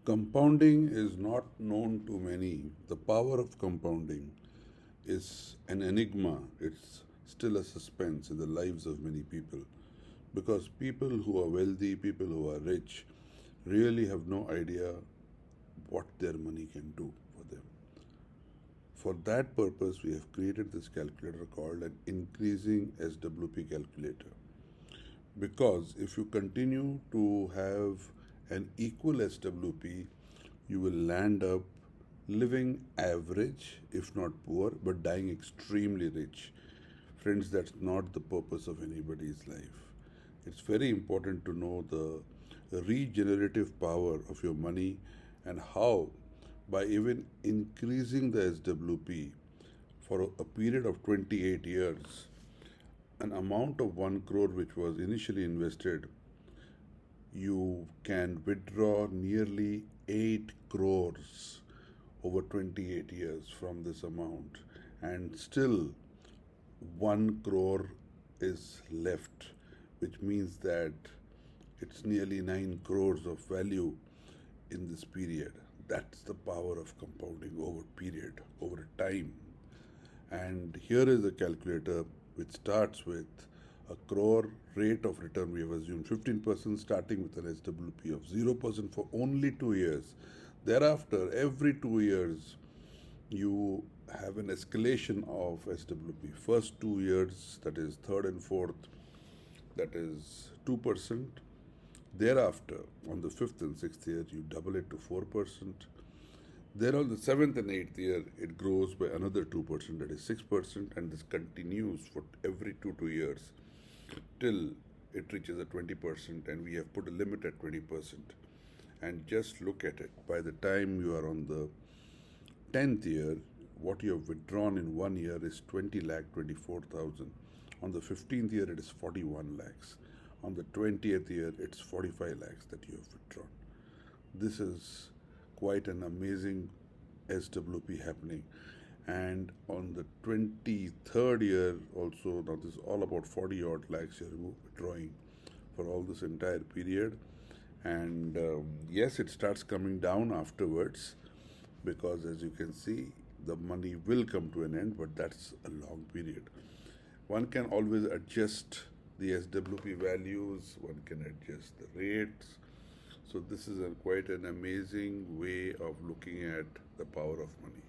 Compounding is not known to many. The power of compounding is an enigma. It's still a suspense in the lives of many people because people who are wealthy, people who are rich, really have no idea what their money can do for them. For that purpose, we have created this calculator called an increasing SWP calculator. Because if you continue to have an equal SWP, you will land up living average, if not poor, but dying extremely rich. Friends, that's not the purpose of anybody's life. It's very important to know the regenerative power of your money and how, by even increasing the SWP for a period of 28 years, an amount of 1 crore which was initially invested, you can withdraw nearly 8 crores over 28 years from this amount, and still 1 crore is left, which means that it's nearly 9 crores of value in this period. That's the power of compounding over period, over time. And here is a calculator which starts with a crore rate of return. We have assumed 15% starting with an SWP of 0% for only 2 years. Thereafter, every 2 years, you have an escalation of SWP. First 2 years, that is third and fourth, that is 2%. Thereafter, on the fifth and sixth year, you double it to 4%. Then on the seventh and eighth year, it grows by another 2%, that is 6%, and this continues for every 2 years till it reaches a 20%, and we have put a limit at 20%. And just look at it. By the time you are on the 10th year, what you have withdrawn in 1 year is 20 lakh 24,000. On the 15th year, it is 41 lakhs. On the 20th year, it's 45 lakhs that you have withdrawn. This is quite an amazing SWP happening. And on the 23rd year, also, now this is all about 40 odd lakhs you're withdrawing for all this entire period. And yes, it starts coming down afterwards because, as you can see, the money will come to an end, but that's a long period. One can always adjust the SWP values, one can adjust the rates. So this is quite an amazing way of looking at the power of money.